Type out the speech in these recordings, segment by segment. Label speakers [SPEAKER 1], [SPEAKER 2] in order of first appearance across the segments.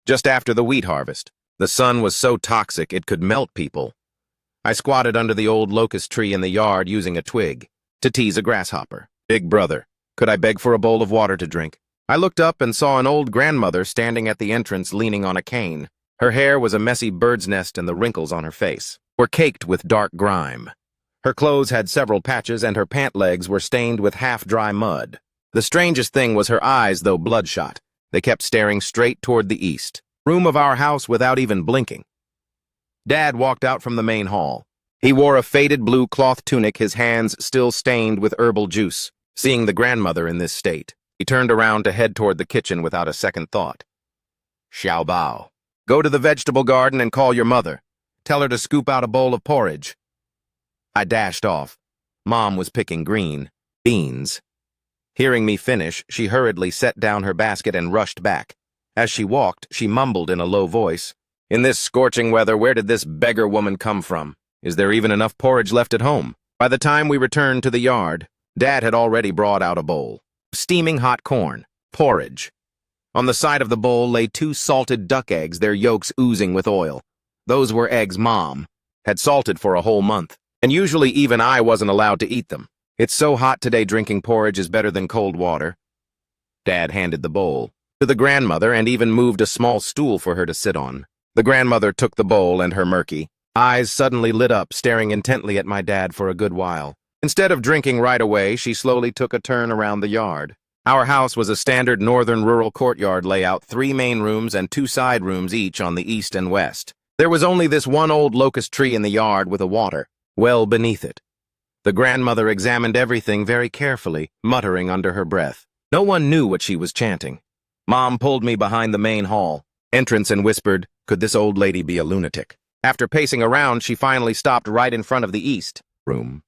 [SPEAKER 1] just after the wheat harvest. The sun was so toxic it could melt people. I squatted under the old locust tree in the yard using a twig to tease a grasshopper. Big brother, could I beg for a bowl of water to drink? I looked up and saw an old grandmother standing at the entrance leaning on a cane. Her hair was a messy bird's nest and the wrinkles on her face were caked with dark grime. Her clothes had several patches and her pant legs were stained with half-dry mud. The strangest thing was her eyes, though bloodshot. They kept staring straight toward the east room of our house without even blinking. Dad walked out from the main hall. He wore a faded blue cloth tunic, his hands still stained with herbal juice. Seeing the grandmother in this state, he turned around to head toward the kitchen without a second thought. Xiao Bao. Go to the vegetable garden and call your mother. Tell her to scoop out a bowl of porridge. I dashed off. Mom was picking green beans. Hearing me finish, she hurriedly set down her basket and rushed back. As she walked, she mumbled in a low voice, "In this scorching weather, where did this beggar woman come from? Is there even enough porridge left at home?" By the time we returned to the yard, Dad had already brought out a bowl. Steaming hot corn. Porridge. On the side of the bowl lay 2 salted duck eggs, their yolks oozing with oil. Those were eggs Mom had salted for a whole month, and usually even I wasn't allowed to eat them. It's so hot today, drinking porridge is better than cold water. Dad handed the bowl to the grandmother and even moved a small stool for her to sit on. The grandmother took the bowl and her murky eyes suddenly lit up, staring intently at my dad for a good while. Instead of drinking right away, she slowly took a turn around the yard. Our house was a standard northern rural courtyard layout, 3 main rooms and 2 side rooms each on the east and west. There was only this one old locust tree in the yard with a water well beneath it. The grandmother examined everything very carefully, muttering under her breath. No one knew what she was chanting. Mom pulled me behind the main hall entrance and whispered, "Could this old lady be a lunatic?" After pacing around, she finally stopped right in front of the east room.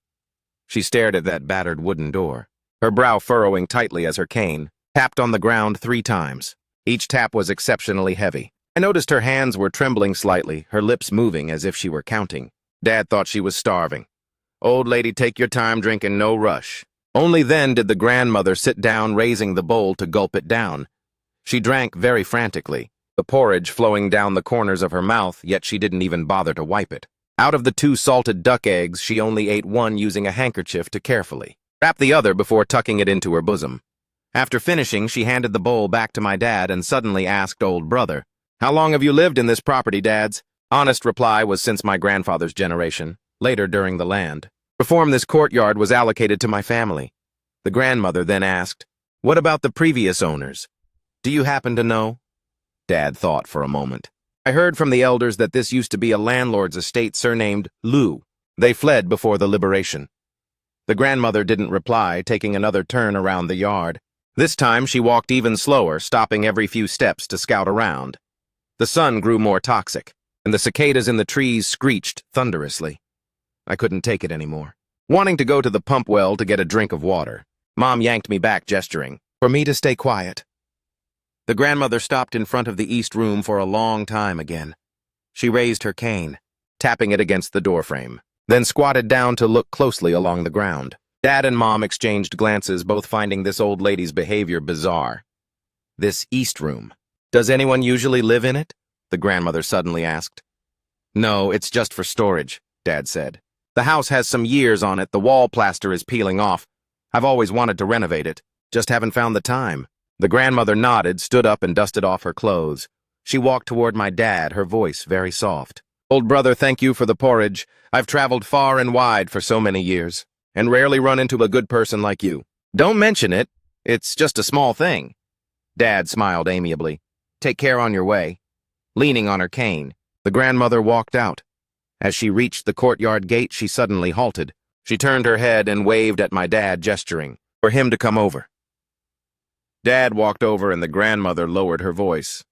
[SPEAKER 1] She stared at that battered wooden door, her brow furrowing tightly as her cane tapped on the ground 3 times. Each tap was exceptionally heavy. I noticed her hands were trembling slightly, her lips moving as if she were counting. Dad thought she was starving. "Old lady, take your time drinking, no rush." Only then did the grandmother sit down, raising the bowl to gulp it down. She drank very frantically, the porridge flowing down the corners of her mouth, yet she didn't even bother to wipe it. Out of the 2 salted duck eggs, she only ate one using a handkerchief to carefully wrap the other before tucking it into her bosom. After finishing, she handed the bowl back to my dad and suddenly asked old brother, "How long have you lived in this property, Dad's?" Honest reply was since my grandfather's generation, later during the land reform this courtyard was allocated to my family. The grandmother then asked, "What about the previous owners? Do you happen to know?" Dad thought for a moment. "I heard from the elders that this used to be a landlord's estate surnamed Lu. They fled before the liberation." The grandmother didn't reply, taking another turn around the yard. This time she walked even slower, stopping every few steps to scout around. The sun grew more toxic, and the cicadas in the trees screeched thunderously. I couldn't take it anymore. Wanting to go to the pump well to get a drink of water, Mom yanked me back, gesturing for me to stay quiet. The grandmother stopped in front of the east room for a long time again. She raised her cane, tapping it against the doorframe, then squatted down to look closely along the ground. Dad and Mom exchanged glances, both finding this old lady's behavior bizarre. "This east room, does anyone usually live in it?" the grandmother suddenly asked. "No, it's just for storage," Dad said. "The house has some years on it, the wall plaster is peeling off. I've always wanted to renovate it, just haven't found the time." The grandmother nodded, stood up and dusted off her clothes. She walked toward my dad, her voice very soft. "Old brother, thank you for the porridge. I've traveled far and wide for so many years, and rarely run into a good person like you." "Don't mention it. It's just a small thing." Dad smiled amiably. "Take care on your way." Leaning on her cane, the grandmother walked out. As she reached the courtyard gate, she suddenly halted. She turned her head and waved at my dad, gesturing for him to come over. Dad walked over and the grandmother lowered her voice.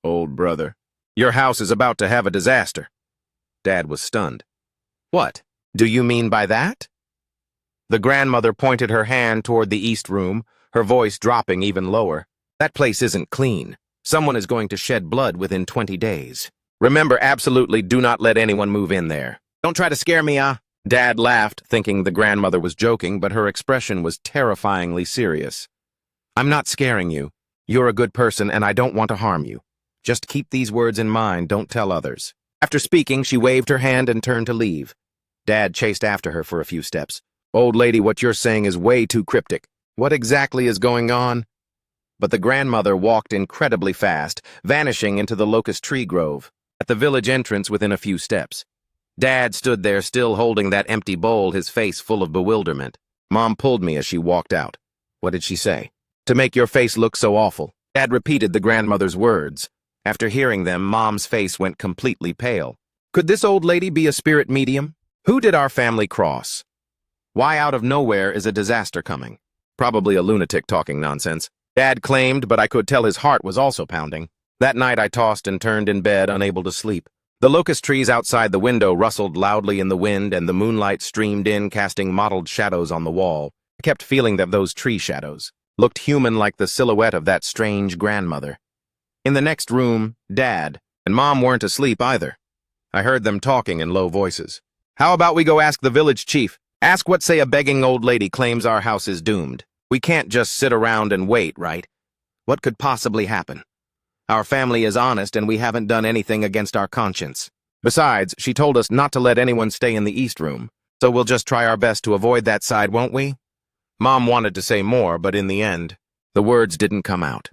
[SPEAKER 1] "Old brother, your house is about to have a disaster." Dad was stunned. "What do you mean by that?" The grandmother pointed her hand toward the east room, her voice dropping even lower. "That place isn't clean. Someone is going to shed blood within 20 days. Remember, absolutely do not let anyone move in there. Don't try to scare me, Dad laughed, thinking the grandmother was joking, but her expression was terrifyingly serious. "I'm not scaring you. You're a good person and I don't want to harm you. Just keep these words in mind, don't tell others. After speaking, she waved her hand and turned to leave. Dad chased after her for a few steps. Old lady, what you're saying is way too cryptic. What exactly is going on? But the grandmother walked incredibly fast, vanishing into the locust tree grove, at the village entrance within a few steps. Dad stood there still holding that empty bowl, his face full of bewilderment. Mom pulled me as she walked out. What did she say? To make your face look so awful. Dad repeated the grandmother's words. After hearing them, Mom's face went completely pale. Could this old lady be a spirit medium? Who did our family cross? Why out of nowhere is a disaster coming? Probably a lunatic talking nonsense. Dad claimed, but I could tell his heart was also pounding. That night I tossed and turned in bed, unable to sleep. The locust trees outside the window rustled loudly in the wind, and the moonlight streamed in, casting mottled shadows on the wall. I kept feeling that those tree shadows looked human, like the silhouette of that strange grandmother. In the next room, Dad and Mom weren't asleep either. I heard them talking in low voices. How about we go ask the village chief? Ask what say a begging old lady claims our house is doomed. We can't just sit around and wait, right? What could possibly happen? Our family is honest and we haven't done anything against our conscience. Besides, she told us not to let anyone stay in the east room, so we'll just try our best to avoid that side, won't we? Mom wanted to say more, but in the end, the words didn't come out.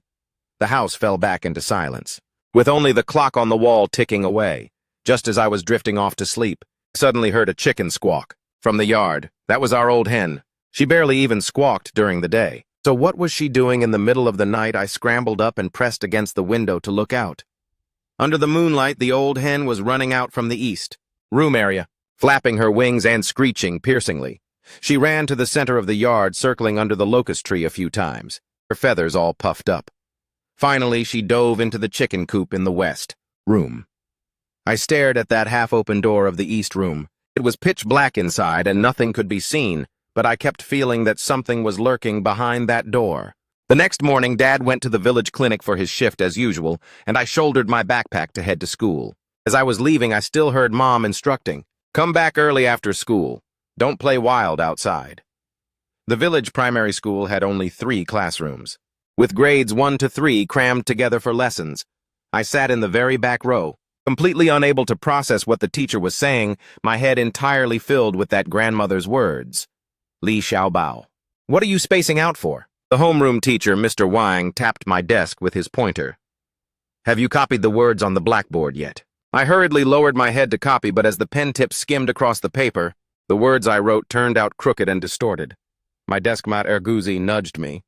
[SPEAKER 1] The house fell back into silence, with only the clock on the wall ticking away. Just as I was drifting off to sleep, I suddenly heard a chicken squawk from the yard. That was our old hen. She barely even squawked during the day. So what was she doing in the middle of the night? I scrambled up and pressed against the window to look out. Under the moonlight, the old hen was running out from the east room area, flapping her wings and screeching piercingly. She ran to the center of the yard, circling under the locust tree a few times, her feathers all puffed up. Finally, she dove into the chicken coop in the west room. I stared at that half-open door of the east room. It was pitch black inside and nothing could be seen, but I kept feeling that something was lurking behind that door. The next morning, Dad went to the village clinic for his shift as usual, and I shouldered my backpack to head to school. As I was leaving, I still heard Mom instructing, "Come back early after school. Don't play wild outside." The village primary school had only 3 classrooms, with grades 1 to 3 crammed together for lessons. I sat in the very back row, completely unable to process what the teacher was saying, my head entirely filled with that grandmother's words. Li Xiaobao. What are you spacing out for? The homeroom teacher, Mr. Wang, tapped my desk with his pointer. Have you copied the words on the blackboard yet? I hurriedly lowered my head to copy, but as the pen tip skimmed across the paper, the words I wrote turned out crooked and distorted. My deskmate Erguzi nudged me.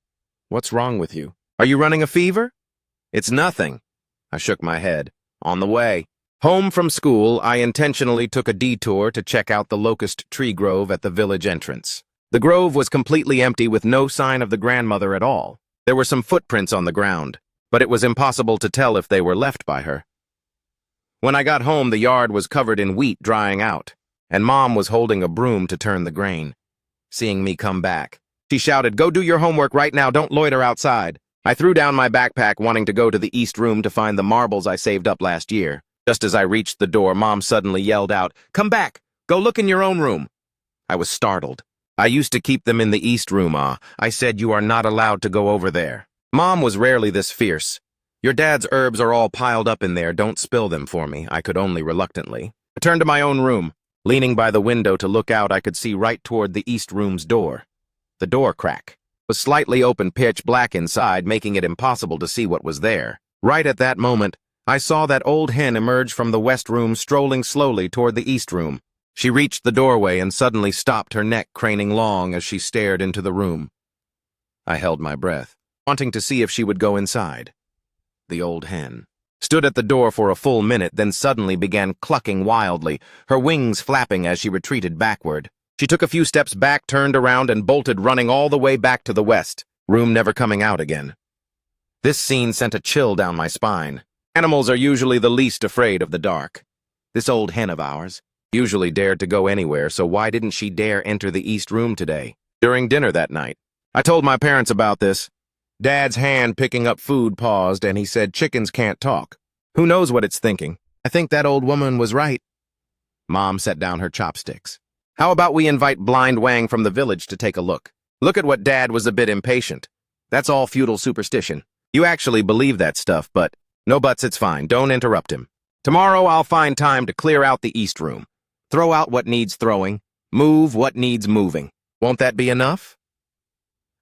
[SPEAKER 1] What's wrong with you? Are you running a fever? It's nothing. I shook my head. On the way. Home from school, I intentionally took a detour to check out the locust tree grove at the village entrance. The grove was completely empty with no sign of the grandmother at all. There were some footprints on the ground, but it was impossible to tell if they were left by her. When I got home, the yard was covered in wheat drying out, and Mom was holding a broom to turn the grain. Seeing me come back, she shouted, "Go do your homework right now, don't loiter outside." I threw down my backpack, wanting to go to the east room to find the marbles I saved up last year. Just as I reached the door, Mom suddenly yelled out, "Come back! Go look in your own room!" I was startled. I used to keep them in the east room, I said. You are not allowed to go over there. Mom was rarely this fierce. Your dad's herbs are all piled up in there, don't spill them for me, I could only reluctantly. I turned to my own room. Leaning by the window to look out, I could see right toward the east room's door. The door crack was slightly open, pitch black inside, making it impossible to see what was there. Right at that moment, I saw that old hen emerge from the west room, strolling slowly toward the east room. She reached the doorway and suddenly stopped, her neck craning long as she stared into the room. I held my breath, wanting to see if she would go inside. The old hen stood at the door for a full minute, then suddenly began clucking wildly, her wings flapping as she retreated backward. She took a few steps back, turned around, and bolted, running all the way back to the west, room never coming out again. This scene sent a chill down my spine. Animals are usually the least afraid of the dark. This old hen of ours usually dared to go anywhere, so why didn't she dare enter the east room today, during dinner that night? I told my parents about this. Dad's hand picking up food paused, and he said, "Chickens can't talk. Who knows what it's thinking? I think that old woman was right." Mom set down her chopsticks. "How about we invite Blind Wang from the village to take a look? Look at what Dad was a bit impatient. That's all feudal superstition. You actually believe that stuff, but No buts, it's fine. Don't interrupt him. Tomorrow I'll find time to clear out the East Room. Throw out what needs throwing. Move what needs moving. Won't that be enough?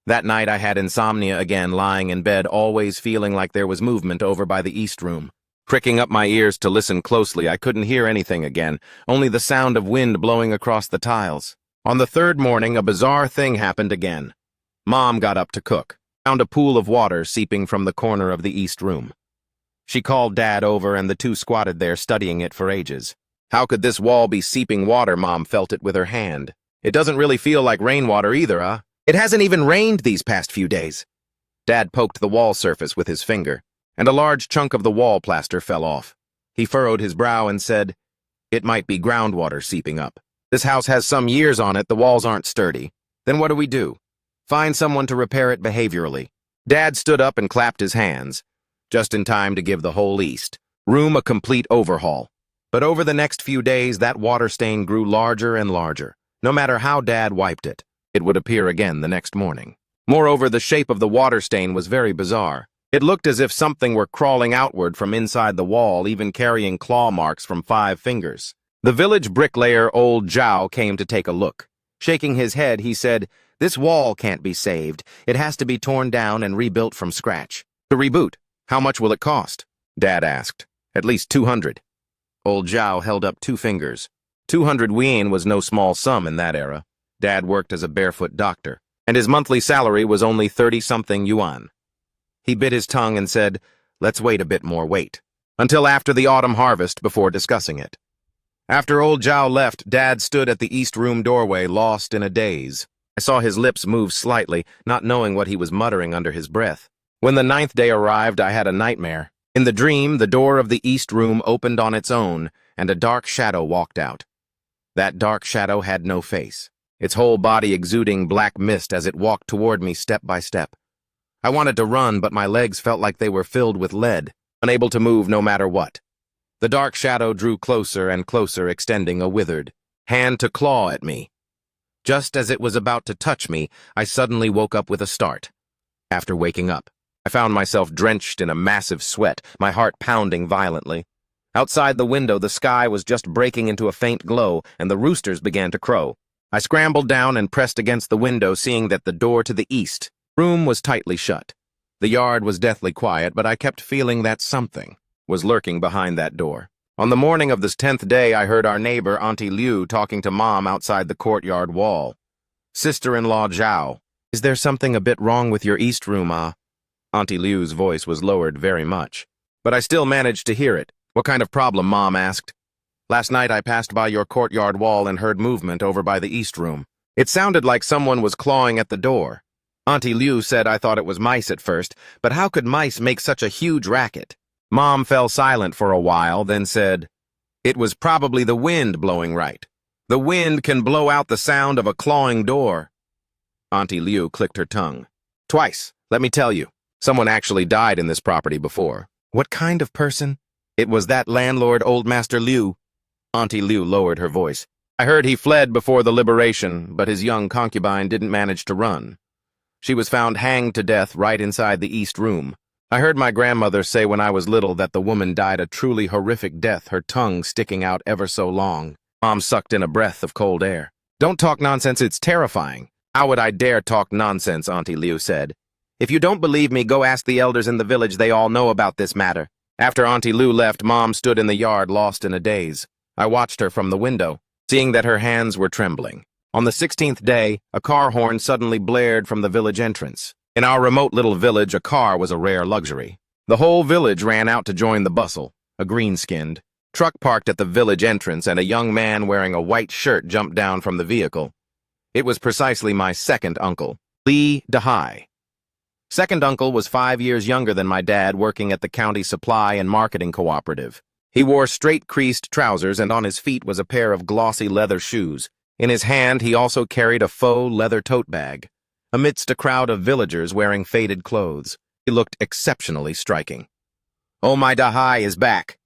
[SPEAKER 1] That night I had insomnia again, lying in bed, always feeling like there was movement over by the East Room. Pricking up my ears to listen closely, I couldn't hear anything again, only the sound of wind blowing across the tiles. On the third morning, a bizarre thing happened again. Mom got up to cook, found a pool of water seeping from the corner of the East Room. She called Dad over, and the two squatted there studying it for ages. How could this wall be seeping water? Mom felt it with her hand. It doesn't really feel like rainwater either, huh? It hasn't even rained these past few days. Dad poked the wall surface with his finger, and a large chunk of the wall plaster fell off. He furrowed his brow and said, "It might be groundwater seeping up. This house has some years on it, the walls aren't sturdy. Then what do? Find someone to repair it behaviorally." Dad stood up and clapped his hands, just in time to give the whole East Room a complete overhaul. But over the next few days, that water stain grew larger and larger. No matter how Dad wiped it, it would appear again the next morning. Moreover, the shape of the water stain was very bizarre. It looked as if something were crawling outward from inside the wall, even carrying claw marks from 5 fingers. The village bricklayer, old Zhao, came to take a look. Shaking his head, he said, "This wall can't be saved. It has to be torn down and rebuilt from scratch." "To reboot, how much will it cost?" Dad asked. "At least 200. Old Zhao held up 2 fingers. 200 yuan was no small sum in that era. Dad worked as a barefoot doctor, and his monthly salary was only 30-something yuan. He bit his tongue and said, "Let's wait a bit more, wait until after the autumn harvest before discussing it." After old Zhao left, Dad stood at the East Room doorway, lost in a daze. I saw his lips move slightly, not knowing what he was muttering under his breath. When the 9th day arrived, I had a nightmare. In the dream, the door of the East Room opened on its own, and a dark shadow walked out. That dark shadow had no face, its whole body exuding black mist as it walked toward me step by step. I wanted to run, but my legs felt like they were filled with lead, unable to move no matter what. The dark shadow drew closer and closer, extending a withered hand to claw at me. Just as it was about to touch me, I suddenly woke up with a start. After waking up, I found myself drenched in a massive sweat, my heart pounding violently. Outside the window, the sky was just breaking into a faint glow, and the roosters began to crow. I scrambled down and pressed against the window, seeing that the door to the East Room was tightly shut. The yard was deathly quiet, but I kept feeling that something was lurking behind that door. On the morning of this 10th day, I heard our neighbor, Auntie Liu, talking to Mom outside the courtyard wall. "Sister-in-law Zhao, is there something a bit wrong with your East Room, ah?" Auntie Liu's voice was lowered very much, but I still managed to hear it. "What kind of problem?" Mom asked. "Last night I passed by your courtyard wall and heard movement over by the East Room. It sounded like someone was clawing at the door. Auntie Liu said I thought it was mice at first, but how could mice make such a huge racket?" Mom fell silent for a while, then said, "It was probably the wind blowing right. The wind can blow out the sound of a clawing door." Auntie Liu clicked her tongue. "Twice, let me tell you. Someone actually died in this property before." "What kind of person?" "It was that landlord, Old Master Liu." Auntie Liu lowered her voice. "I heard he fled before the liberation, but his young concubine didn't manage to run. She was found hanged to death right inside the East Room. I heard my grandmother say when I was little that the woman died a truly horrific death, her tongue sticking out ever so long." Mom sucked in a breath of cold air. "Don't talk nonsense, it's terrifying." "How would I dare talk nonsense?" Auntie Liu said. "If you don't believe me, go ask the elders in the village, they all know about this matter." After Auntie Liu left, Mom stood in the yard, lost in a daze. I watched her from the window, seeing that her hands were trembling. On the 16th day, a car horn suddenly blared from the village entrance. In our remote little village, a car was a rare luxury. The whole village ran out to join the bustle. A green-skinned truck parked at the village entrance, and a young man wearing a white shirt jumped down from the vehicle. It was precisely my second uncle, Li Dahai. Second uncle was 5 years younger than my dad, working at the county supply and marketing cooperative. He wore straight-creased trousers, and on his feet was a pair of glossy leather shoes. In his hand, he also carried a faux leather tote bag. Amidst a crowd of villagers wearing faded clothes, he looked exceptionally striking. "Oh, my Dahai is back."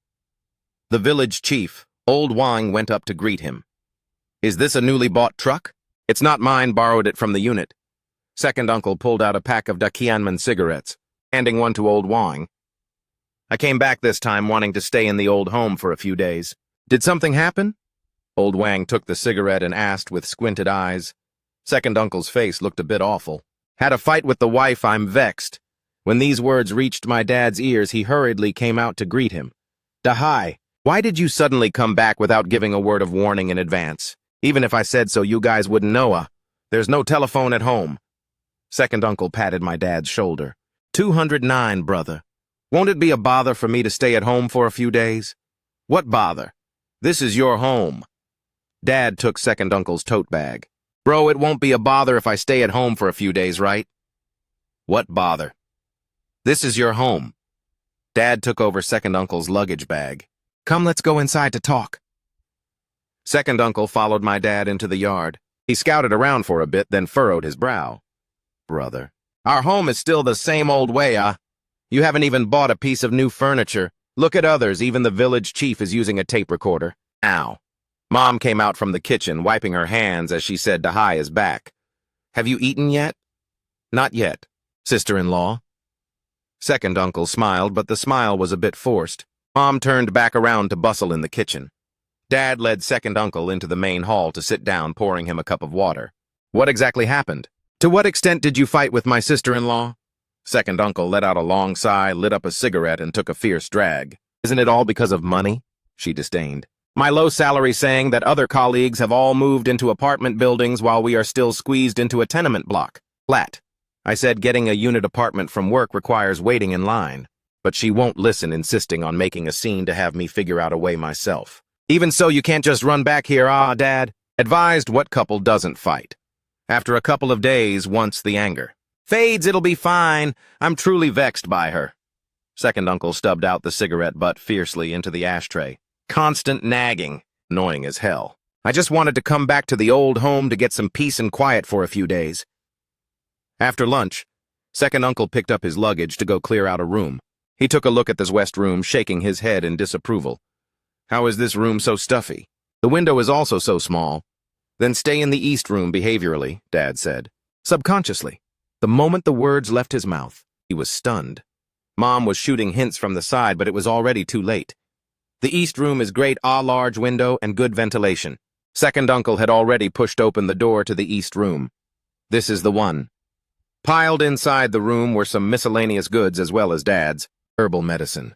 [SPEAKER 1] The village chief, Old Wang, went up to greet him. "Is this a newly bought truck?" "It's not mine, borrowed it from the unit." Second uncle pulled out a pack of recapanime cigarettes, handing one to Old Wang. I came back this time wanting to stay in the old home for a few days. Did something happen? Old Wang took the cigarette and asked with squinted eyes. Second uncle's face looked a bit awful. Had a fight with the wife, I'm vexed. When these words reached my dad's ears, he hurriedly came out to greet him. Dahai, why did you suddenly come back without giving a word of warning in advance? Even if I said so, you guys wouldn't know. There's no telephone at home. Second uncle patted my dad's shoulder. 209, brother. Won't it be a bother for me to stay at home for a few days? What bother? This is your home. Dad took second uncle's tote bag. Bro, it won't be a bother if I stay at home for a few days, right? What bother? This is your home. Dad took over second uncle's luggage bag. Come, let's go inside to talk. Second uncle followed my dad into the yard. He scouted around for a bit, then furrowed his brow. Brother, our home is still the same old way, You haven't even bought a piece of new furniture. Look at others, even the village chief is using a tape recorder. Ow. Mom came out from the kitchen, wiping her hands as she said Dahai is back. Have you eaten yet? Not yet, sister-in-law. Second uncle smiled, but the smile was a bit forced. Mom turned back around to bustle in the kitchen. Dad led second uncle into the main hall to sit down, pouring him a cup of water. What exactly happened? To what extent did you fight with my sister-in-law? Second uncle let out a long sigh, lit up a cigarette, and took a fierce drag. Isn't it all because of money? She disdained. My low salary saying that other colleagues have all moved into apartment buildings while we are still squeezed into a tenement block. Flat. I said getting a unit apartment from work requires waiting in line. But she won't listen, insisting on making a scene to have me figure out a way myself. Even so, you can't just run back here, Dad. Advised, what couple doesn't fight? After a couple of days, once the anger fades, it'll be fine. I'm truly vexed by her. Second uncle stubbed out the cigarette butt fiercely into the ashtray. Constant nagging. Annoying as hell. I just wanted to come back to the old home to get some peace and quiet for a few days. After lunch, second uncle picked up his luggage to go clear out a room. He took a look at this west room, shaking his head in disapproval. How is this room so stuffy? The window is also so small. Then stay in the east room behaviorally, Dad said. Subconsciously. The moment the words left his mouth, he was stunned. Mom was shooting hints from the side, but it was already too late. The east room is great, large window and good ventilation. Second uncle had already pushed open the door to the east room. This is the one. Piled inside the room were some miscellaneous goods as well as Dad's herbal medicine.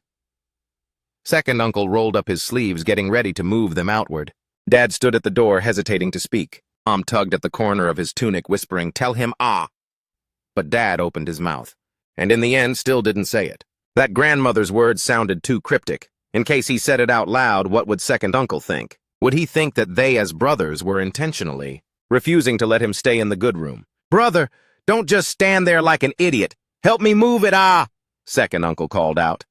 [SPEAKER 1] Second uncle rolled up his sleeves, getting ready to move them outward. Dad stood at the door, hesitating to speak. Mom tugged at the corner of his tunic, whispering, "Tell him, But Dad opened his mouth, and in the end still didn't say it. That grandmother's words sounded too cryptic. In case he said it out loud, what would second uncle think? Would he think that they as brothers were intentionally refusing to let him stay in the good room? Brother, don't just stand there like an idiot. Help me move it, second uncle called out.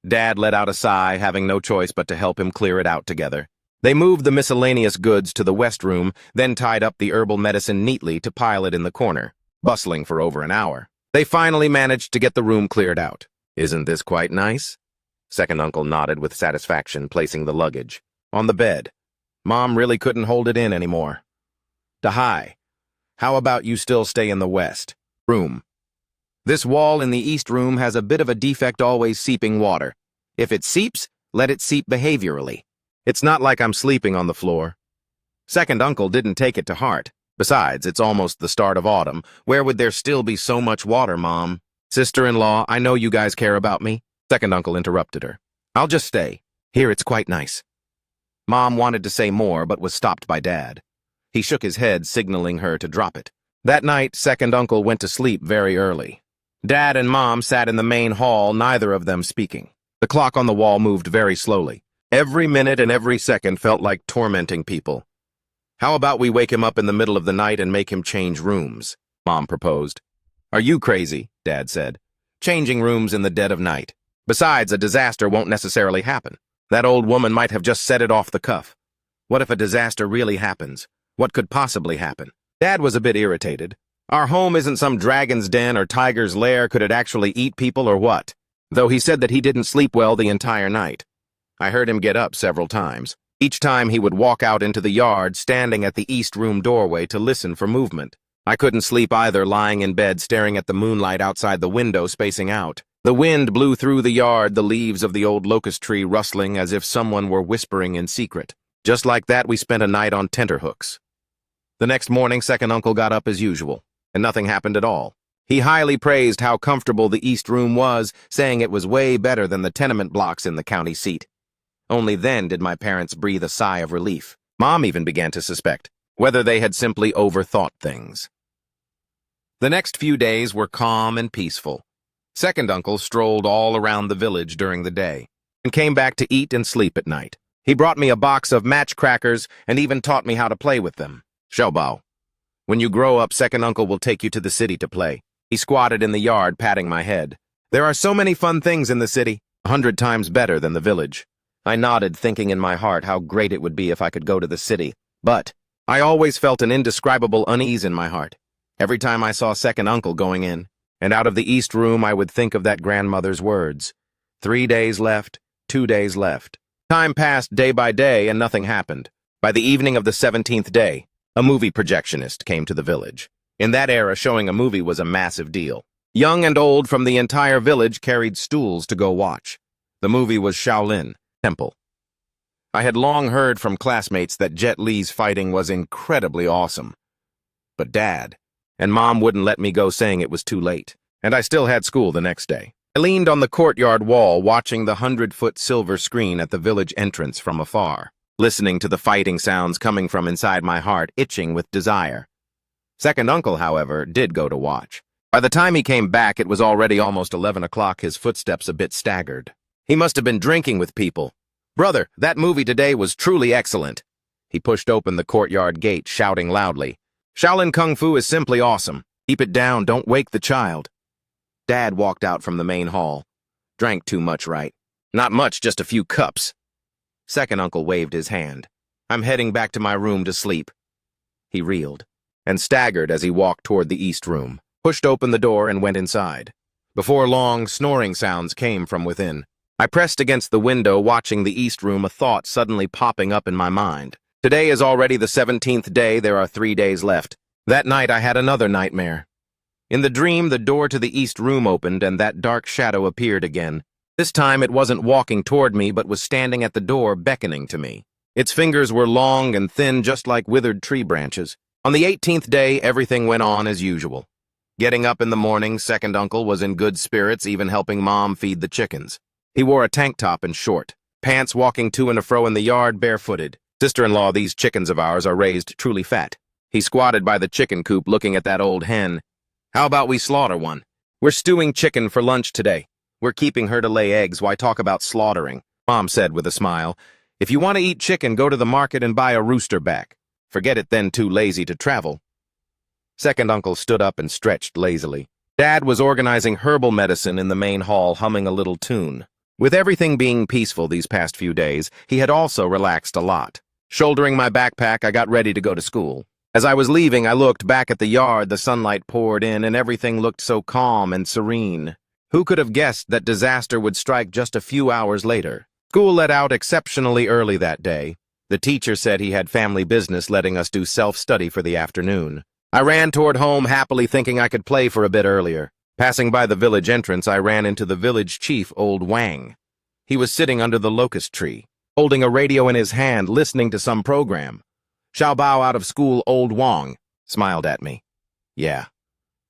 [SPEAKER 1] Dad let out a sigh, having no choice but to help him clear it out together. They moved the miscellaneous goods to the west room, then tied up the herbal medicine neatly to pile it in the corner, bustling for over an hour. They finally managed to get the room cleared out. Isn't this quite nice? Second uncle nodded with satisfaction, placing the luggage on the bed. Mom really couldn't hold it in anymore. Dahai, how about you still stay in the west room? This wall in the east room has a bit of a defect, always seeping water. If it seeps, let it seep behaviorally. It's not like I'm sleeping on the floor. Second uncle didn't take it to heart. Besides, it's almost the start of autumn. Where would there still be so much water, Mom? Sister-in-law, I know you guys care about me. Second uncle interrupted her. I'll just stay. Here it's quite nice. Mom wanted to say more, but was stopped by Dad. He shook his head, signaling her to drop it. That night, second uncle went to sleep very early. Dad and Mom sat in the main hall, neither of them speaking. The clock on the wall moved very slowly. Every minute and every second felt like tormenting people. How about we wake him up in the middle of the night and make him change rooms? Mom proposed. Are you crazy? Dad said. Changing rooms in the dead of night. Besides, a disaster won't necessarily happen. That old woman might have just said it off the cuff. What if a disaster really happens? What could possibly happen? Dad was a bit irritated. Our home isn't some dragon's den or tiger's lair. Could it actually eat people or what? Though he said that he didn't sleep well the entire night. I heard him get up several times. Each time he would walk out into the yard, standing at the east room doorway to listen for movement. I couldn't sleep either, lying in bed staring at the moonlight outside the window, spacing out. The wind blew through the yard, the leaves of the old locust tree rustling as if someone were whispering in secret. Just like that, we spent a night on tenterhooks. The next morning, second uncle got up as usual, and nothing happened at all. He highly praised how comfortable the East Room was, saying it was way better than the tenement blocks in the county seat. Only then did my parents breathe a sigh of relief. Mom even began to suspect whether they had simply overthought things. The next few days were calm and peaceful. Second uncle strolled all around the village during the day and came back to eat and sleep at night. He brought me a box of match crackers and even taught me how to play with them. Xiaobao, when you grow up, second uncle will take you to the city to play. He squatted in the yard, patting my head. There are so many fun things in the city, 100 times better than the village. I nodded, thinking in my heart how great it would be if I could go to the city. But I always felt an indescribable unease in my heart. Every time I saw second uncle going in and out of the East Room, I would think of that grandmother's words. 3 days left, 2 days left. Time passed day by day and nothing happened. By the evening of the 17th day, a movie projectionist came to the village. In that era, showing a movie was a massive deal. Young and old from the entire village carried stools to go watch. The movie was Shaolin Temple. I had long heard from classmates that Jet Li's fighting was incredibly awesome. But Dad and Mom wouldn't let me go, saying it was too late, and I still had school the next day. I leaned on the courtyard wall, watching the 100-foot silver screen at the village entrance from afar, listening to the fighting sounds coming from inside my heart, itching with desire. Second uncle, however, did go to watch. By the time he came back, it was already almost 11 o'clock, his footsteps a bit staggered. He must have been drinking with people. Brother, that movie today was truly excellent. He pushed open the courtyard gate, shouting loudly, Shaolin Kung Fu is simply awesome. Keep it down, don't wake the child. Dad walked out from the main hall. Drank too much, right? Not much, just a few cups. Second uncle waved his hand. I'm heading back to my room to sleep. He reeled and staggered as he walked toward the East Room, pushed open the door and went inside. Before long, snoring sounds came from within. I pressed against the window, watching the East Room, a thought suddenly popping up in my mind. Today is already the 17th day, there are 3 days left. That night I had another nightmare. In the dream, the door to the East Room opened and that dark shadow appeared again. This time it wasn't walking toward me, but was standing at the door, beckoning to me. Its fingers were long and thin, just like withered tree branches. On the 18th day, everything went on as usual. Getting up in the morning, second uncle was in good spirits, even helping Mom feed the chickens. He wore a tank top and short pants, walking to and fro in the yard barefooted. Sister-in-law, these chickens of ours are raised truly fat. He squatted by the chicken coop, looking at that old hen. How about we slaughter one? We're stewing chicken for lunch today. We're keeping her to lay eggs. Why talk about slaughtering? Mom said with a smile. If you want to eat chicken, go to the market and buy a rooster back. Forget it then, too lazy to travel. Second uncle stood up and stretched lazily. Dad was organizing herbal medicine in the main hall, humming a little tune. With everything being peaceful these past few days, he had also relaxed a lot. Shouldering my backpack, I got ready to go to school. As I was leaving, I looked back at the yard. The sunlight poured in, and everything looked so calm and serene. Who could have guessed that disaster would strike just a few hours later? School let out exceptionally early that day. The teacher said he had family business, letting us do self-study for the afternoon. I ran toward home, happily thinking I could play for a bit earlier. Passing by the village entrance, I ran into the village chief, old Wang. He was sitting under the locust tree, holding a radio in his hand, listening to some program. Xiaobao out of school, old Wang smiled at me. Yeah.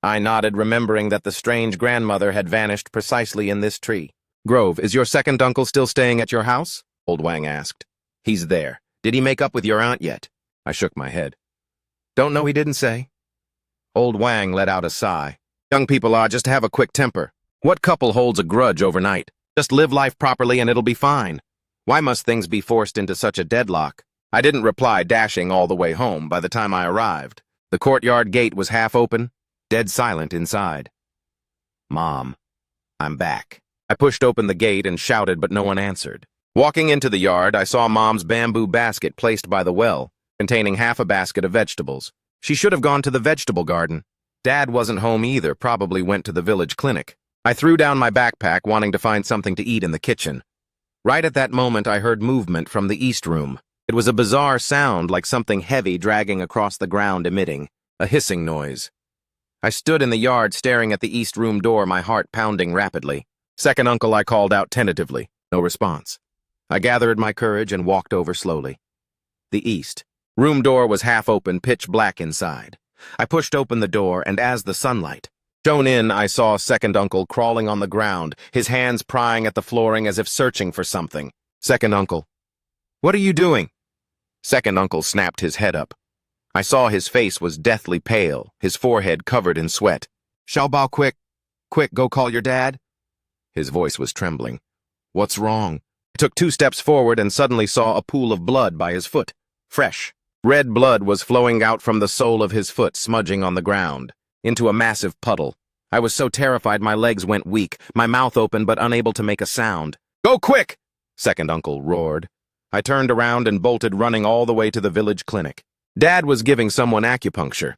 [SPEAKER 1] I nodded, remembering that the strange grandmother had vanished precisely in this tree. Grove, is your second uncle still staying at your house? Old Wang asked. He's there. Did he make up with your aunt yet? I shook my head. Don't know, he didn't say. Old Wang let out a sigh. Young people are, just have a quick temper. What couple holds a grudge overnight? Just live life properly and it'll be fine. Why must things be forced into such a deadlock? I didn't reply, dashing all the way home. By the time I arrived, the courtyard gate was half open, dead silent inside. Mom, I'm back. I pushed open the gate and shouted, but no one answered. Walking into the yard, I saw Mom's bamboo basket placed by the well, containing half a basket of vegetables. She should have gone to the vegetable garden. Dad wasn't home either, probably went to the village clinic. I threw down my backpack, wanting to find something to eat in the kitchen. Right at that moment, I heard movement from the East Room. It was a bizarre sound, like something heavy dragging across the ground, emitting a hissing noise. I stood in the yard, staring at the East Room door, my heart pounding rapidly. Second uncle, I called out tentatively. No response. I gathered my courage and walked over slowly. The east. Room door was half open, pitch black inside. I pushed open the door, and as the sunlight shone in, I saw second uncle crawling on the ground, his hands prying at the flooring as if searching for something. Second uncle. What are you doing? Second uncle snapped his head up. I saw his face was deathly pale, his forehead covered in sweat. Xiaobao, quick. Quick, go call your dad. His voice was trembling. What's wrong? I took 2 steps forward and suddenly saw a pool of blood by his foot. Fresh. Red blood was flowing out from the sole of his foot, smudging on the ground, into a massive puddle. I was so terrified my legs went weak, my mouth open but unable to make a sound. Go quick! Second uncle roared. I turned around and bolted, running all the way to the village clinic. Dad was giving someone acupuncture.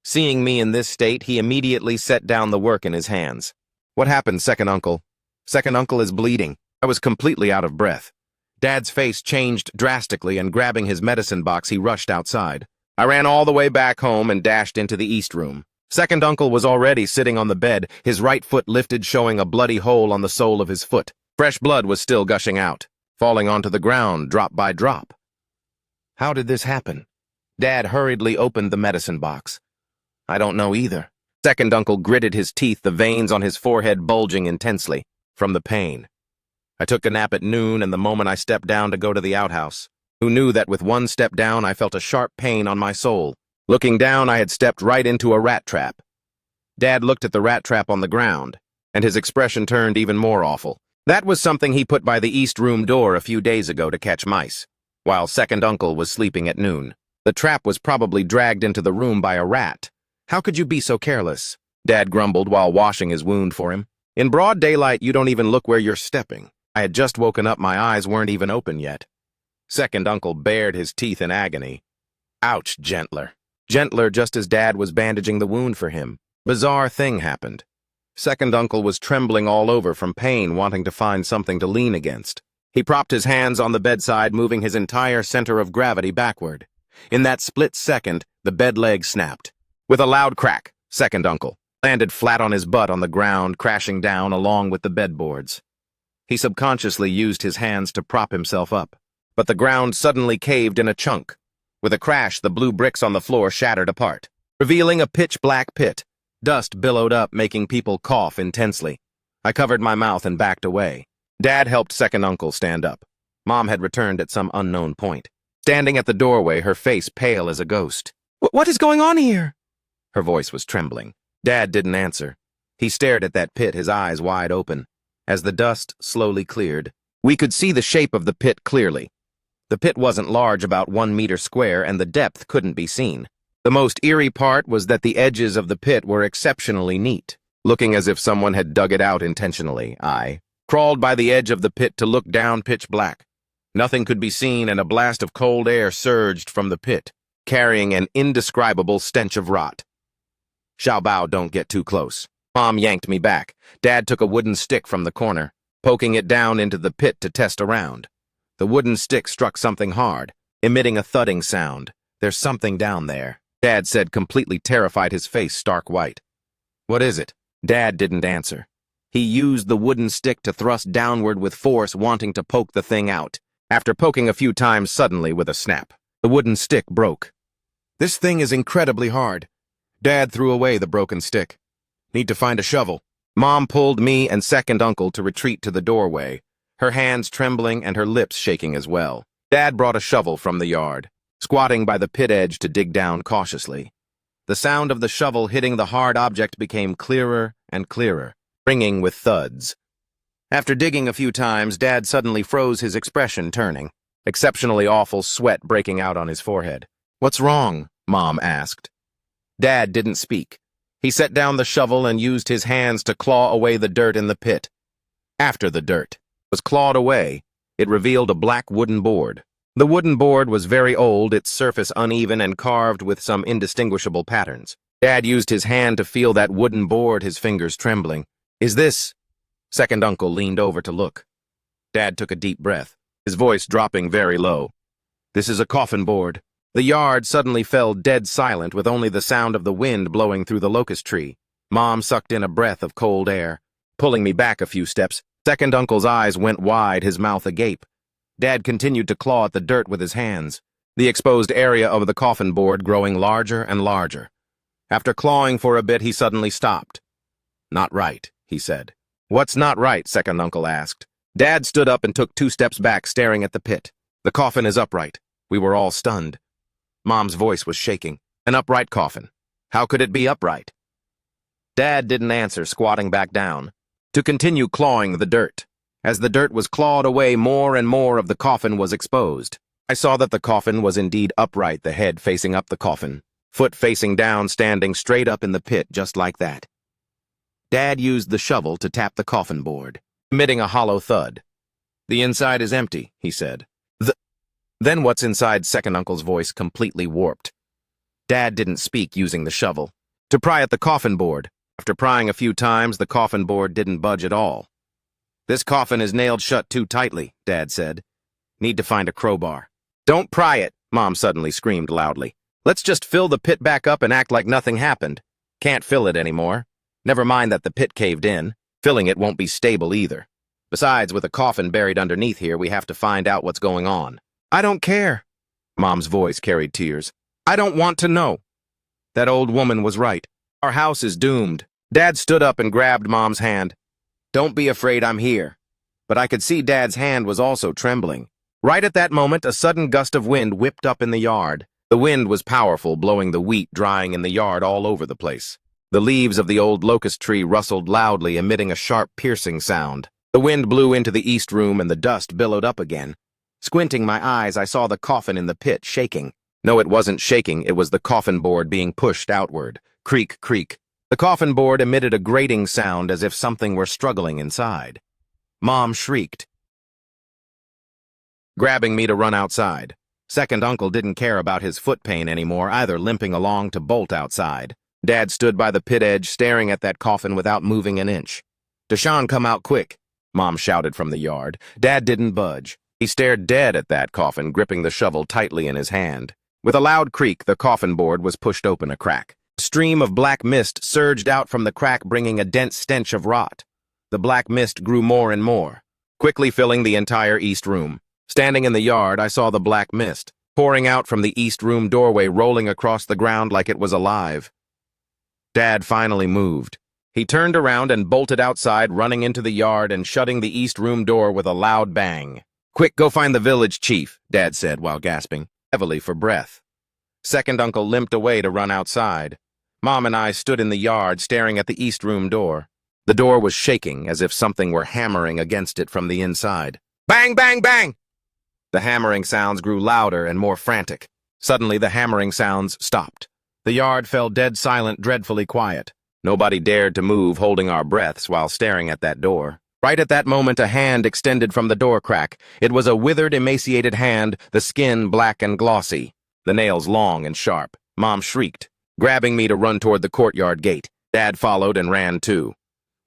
[SPEAKER 1] Seeing me in this state, he immediately set down the work in his hands. What happened, second uncle? Second uncle is bleeding. I was completely out of breath. Dad's face changed drastically, and grabbing his medicine box, he rushed outside. I ran all the way back home and dashed into the east room. Second uncle was already sitting on the bed, his right foot lifted, showing a bloody hole on the sole of his foot. Fresh blood was still gushing out, falling onto the ground drop by drop. How did this happen? Dad hurriedly opened the medicine box. I don't know either. Second uncle gritted his teeth, the veins on his forehead bulging intensely from the pain. I took a nap at noon, and the moment I stepped down to go to the outhouse, who knew that with one step down I felt a sharp pain on my sole. Looking down, I had stepped right into a rat trap. Dad looked at the rat trap on the ground, and his expression turned even more awful. That was something he put by the east room door a few days ago to catch mice, while second uncle was sleeping at noon. The trap was probably dragged into the room by a rat. How could you be so careless? Dad grumbled while washing his wound for him. In broad daylight, you don't even look where you're stepping. I had just woken up, my eyes weren't even open yet. Second uncle bared his teeth in agony. Ouch, gentler. Gentler, just as Dad was bandaging the wound for him. Bizarre thing happened. Second uncle was trembling all over from pain, wanting to find something to lean against. He propped his hands on the bedside, moving his entire center of gravity backward. In that split second, the bed leg snapped. With a loud crack, second uncle landed flat on his butt on the ground, crashing down along with the bedboards. He subconsciously used his hands to prop himself up, but the ground suddenly caved in a chunk. With a crash, the blue bricks on the floor shattered apart, revealing a pitch-black pit. Dust billowed up, making people cough intensely. I covered my mouth and backed away. Dad helped second uncle stand up. Mom had returned at some unknown point. Standing at the doorway, her face pale as a ghost. What is going on here? Her voice was trembling. Dad didn't answer. He stared at that pit, his eyes wide open. As the dust slowly cleared, we could see the shape of the pit clearly. The pit wasn't large, about 1 meter square, and the depth couldn't be seen. The most eerie part was that the edges of the pit were exceptionally neat, looking as if someone had dug it out intentionally. I crawled by the edge of the pit to look down, pitch black. Nothing could be seen, and a blast of cold air surged from the pit, carrying an indescribable stench of rot. Xiaobao, don't get too close. Mom yanked me back. Dad took a wooden stick from the corner, poking it down into the pit to test around. The wooden stick struck something hard, emitting a thudding sound. There's something down there, Dad said, completely terrified, his face stark white. What is it? Dad didn't answer. He used the wooden stick to thrust downward with force, wanting to poke the thing out. After poking a few times, suddenly, with a snap, the wooden stick broke. This thing is incredibly hard. Dad threw away the broken stick. Need to find a shovel. Mom pulled me and second uncle to retreat to the doorway, her hands trembling and her lips shaking as well. Dad brought a shovel from the yard, squatting by the pit edge to dig down cautiously. The sound of the shovel hitting the hard object became clearer and clearer, ringing with thuds. After digging a few times, Dad suddenly froze, his expression turning, exceptionally awful sweat breaking out on his forehead. What's wrong? Mom asked. Dad didn't speak. He set down the shovel and used his hands to claw away the dirt in the pit. After the dirt was clawed away, it revealed a black wooden board. The wooden board was very old, its surface uneven and carved with some indistinguishable patterns. Dad used his hand to feel that wooden board, his fingers trembling. Is this? Second uncle leaned over to look. Dad took a deep breath, his voice dropping very low. This is a coffin board. The yard suddenly fell dead silent, with only the sound of the wind blowing through the locust tree. Mom sucked in a breath of cold air, pulling me back a few steps. Second uncle's eyes went wide, his mouth agape. Dad continued to claw at the dirt with his hands, the exposed area of the coffin board growing larger and larger. After clawing for a bit, he suddenly stopped. "Not right," he said. "What's not right?" second uncle asked. Dad stood up and took 2 steps back, staring at the pit. "The coffin is upright." We were all stunned. Mom's voice was shaking. "An upright coffin. How could it be upright?" Dad didn't answer, squatting back down to continue clawing the dirt. As the dirt was clawed away, more and more of the coffin was exposed. I saw that the coffin was indeed upright, the head facing up the coffin, foot facing down, standing straight up in the pit, just like that. Dad used the shovel to tap the coffin board, emitting a hollow thud. "The inside is empty," he said. Then what's inside?" second uncle's voice completely warped. Dad didn't speak, using the shovel to pry at the coffin board. After prying a few times, the coffin board didn't budge at all. "This coffin is nailed shut too tightly," Dad said. "Need to find a crowbar." "Don't pry it," Mom suddenly screamed loudly. "Let's just fill the pit back up and act like nothing happened." "Can't fill it anymore. Never mind that the pit caved in. Filling it won't be stable either. Besides, with a coffin buried underneath here, we have to find out what's going on." "I don't care." Mom's voice carried tears. "I don't want to know." That old woman was right. Our house is doomed. Dad stood up and grabbed Mom's hand. "Don't be afraid, I'm here." But I could see Dad's hand was also trembling. Right at that moment, a sudden gust of wind whipped up in the yard. The wind was powerful, blowing the wheat drying in the yard all over the place. The leaves of the old locust tree rustled loudly, emitting a sharp, piercing sound. The wind blew into the east room and the dust billowed up again. Squinting my eyes, I saw the coffin in the pit shaking. No, it wasn't shaking, it was the coffin board being pushed outward. Creak, creak. The coffin board emitted a grating sound as if something were struggling inside. Mom shrieked, grabbing me to run outside. Second uncle didn't care about his foot pain anymore, either, limping along to bolt outside. Dad stood by the pit edge, staring at that coffin without moving an inch. "Deshaun, come out quick," Mom shouted from the yard. Dad didn't budge. He stared dead at that coffin, gripping the shovel tightly in his hand. With a loud creak, the coffin board was pushed open a crack. A stream of black mist surged out from the crack, bringing a dense stench of rot. The black mist grew more and more, quickly filling the entire east room. Standing in the yard, I saw the black mist pouring out from the east room doorway, rolling across the ground like it was alive. Dad finally moved. He turned around and bolted outside, running into the yard and shutting the east room door with a loud bang. "Quick, go find the village chief," Dad said while gasping heavily for breath. Second uncle limped away to run outside. Mom and I stood in the yard, staring at the east room door. The door was shaking as if something were hammering against it from the inside. Bang, bang, bang! The hammering sounds grew louder and more frantic. Suddenly, the hammering sounds stopped. The yard fell dead silent, dreadfully quiet. Nobody dared to move, holding our breaths while staring at that door. Right at that moment, a hand extended from the door crack. It was a withered, emaciated hand, the skin black and glossy, the nails long and sharp. Mom shrieked, grabbing me to run toward the courtyard gate. Dad followed and ran too.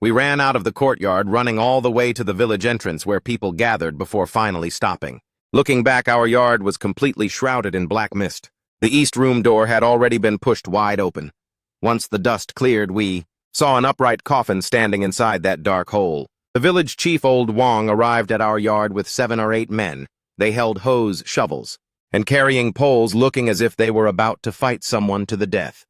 [SPEAKER 1] We ran out of the courtyard, running all the way to the village entrance where people gathered before finally stopping. Looking back, our yard was completely shrouded in black mist. The east room door had already been pushed wide open. Once the dust cleared, we saw an upright coffin standing inside that dark hole. The village chief, Old Wong, arrived at our yard with 7 or 8 men. They held hoes, shovels, and carrying poles, looking as if they were about to fight someone to the death.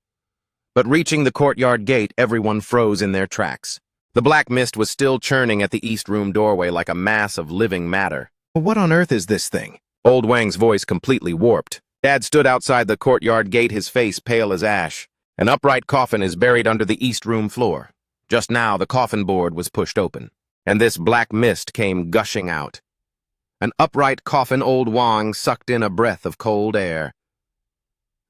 [SPEAKER 1] But reaching the courtyard gate, everyone froze in their tracks. The black mist was still churning at the east room doorway like a mass of living matter. "What on earth is this thing?" Old Wang's voice completely warped. Dad stood outside the courtyard gate, his face pale as ash. An upright coffin is buried under the east room floor. Just now, the coffin board was pushed open, and this black mist came gushing out. An upright coffin. Old Wang sucked in a breath of cold air.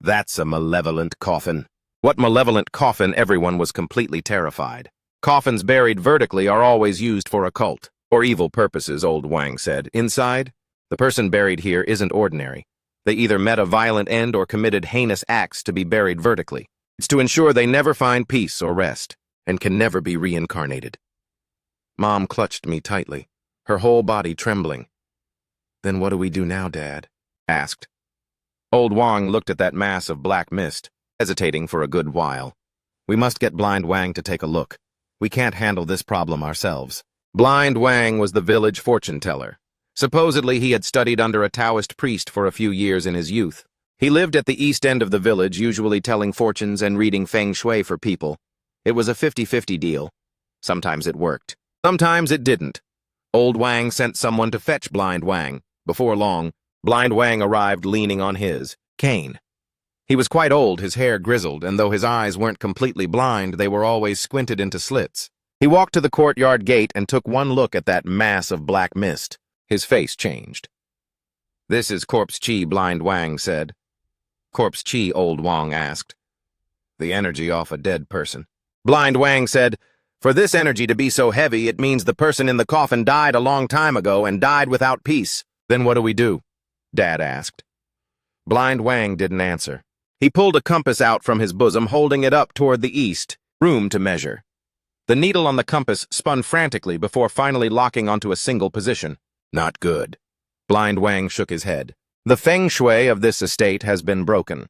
[SPEAKER 1] "That's a malevolent coffin." What malevolent coffin? Everyone was completely terrified. "Coffins buried vertically are always used for occult or evil purposes," Old Wang said. "Inside, the person buried here isn't ordinary. They either met a violent end or committed heinous acts to be buried vertically. It's to ensure they never find peace or rest, and can never be reincarnated." Mom clutched me tightly, her whole body trembling. "Then what do we do now, Dad?" asked. Old Wang looked at that mass of black mist, hesitating for a good while. "We must get Blind Wang to take a look. We can't handle this problem ourselves. Blind Wang was the village fortune teller. Supposedly, he had studied under a Taoist priest for a few years in his youth. He lived at the east end of the village, usually telling fortunes and reading feng shui for people. It was a 50-50 deal. Sometimes it worked. Sometimes it didn't. Old Wang sent someone to fetch Blind Wang. Before long, Blind Wang arrived leaning on his cane. He was quite old, his hair grizzled, and though his eyes weren't completely blind, they were always squinted into slits. He walked to the courtyard gate and took one look at that mass of black mist. His face changed. "This is corpse chi," Blind Wang said. "Corpse chi?" Old Wang asked. "The energy off a dead person." Blind Wang said, "For this energy to be so heavy, it means the person in the coffin died a long time ago and died without peace." "Then what do we do?" Dad asked. Blind Wang didn't answer. He pulled a compass out from his bosom, holding it up toward the east, room to measure. The needle on the compass spun frantically before finally locking onto a single position. "Not good." Blind Wang shook his head. "The feng shui of this estate has been broken.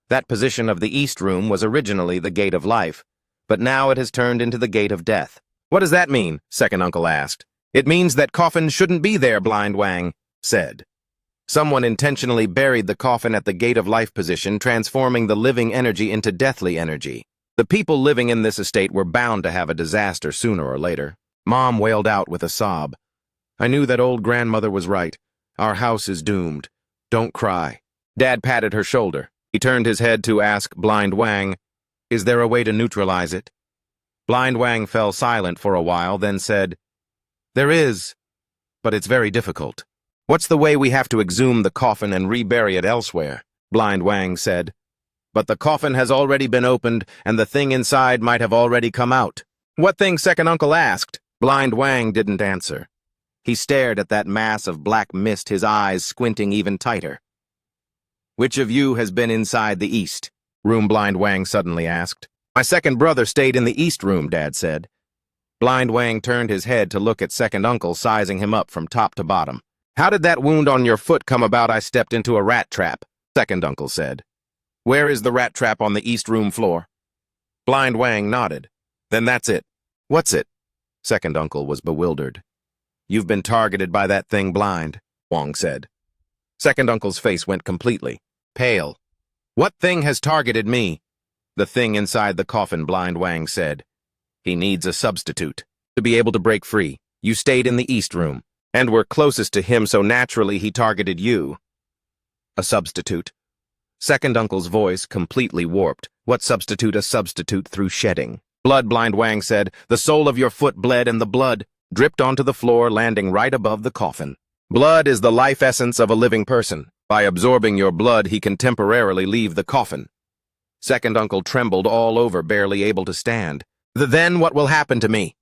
[SPEAKER 1] That position of the east room was originally the gate of life, but now it has turned into the gate of death." "What does that mean?" second uncle asked. "It means that coffin shouldn't be there," Blind Wang said. "Someone intentionally buried the coffin at the gate of life position, transforming the living energy into deathly energy. The people living in this estate were bound to have a disaster sooner or later." Mom wailed out with a sob. "I knew that old grandmother was right. Our house is doomed. Don't cry." Dad patted her shoulder. He turned his head to ask Blind Wang, "Is there a way to neutralize it?" Blind Wang fell silent for a while, then said, "There is, but it's very difficult." "What's the way we have to exhume the coffin and rebury it elsewhere?" Blind Wang said. "But the coffin has already been opened, and the thing inside might have already come out." "What thing?" second uncle asked. Blind Wang didn't answer. He stared at that mass of black mist, his eyes squinting even tighter. "Which of you has been inside the east room?" Blind Wang suddenly asked. "My second brother stayed in the east room," Dad said. Blind Wang turned his head to look at second uncle, sizing him up from top to bottom. "How did that wound on your foot come about?" "I stepped into a rat trap," second uncle said. "Where is the rat trap?" "On the east room floor." Blind Wang nodded. "Then that's it." "What's it?" Second uncle was bewildered. "You've been targeted by that thing, Blind," Wang said. Second uncle's face went completely pale. "What thing has targeted me?" "The thing inside the coffin," Blind Wang said. "He needs a substitute to be able to break free. You stayed in the east room and were closest to him, so naturally he targeted you." "A substitute?" Second uncle's voice completely warped. "What substitute?" "A substitute through shedding blood," Blind Wang said. "The sole of your foot bled and the blood dripped onto the floor, landing right above the coffin. Blood is the life essence of a living person. By absorbing your blood, he can temporarily leave the coffin." Second uncle trembled all over, barely able to stand. "Then what will happen to me?"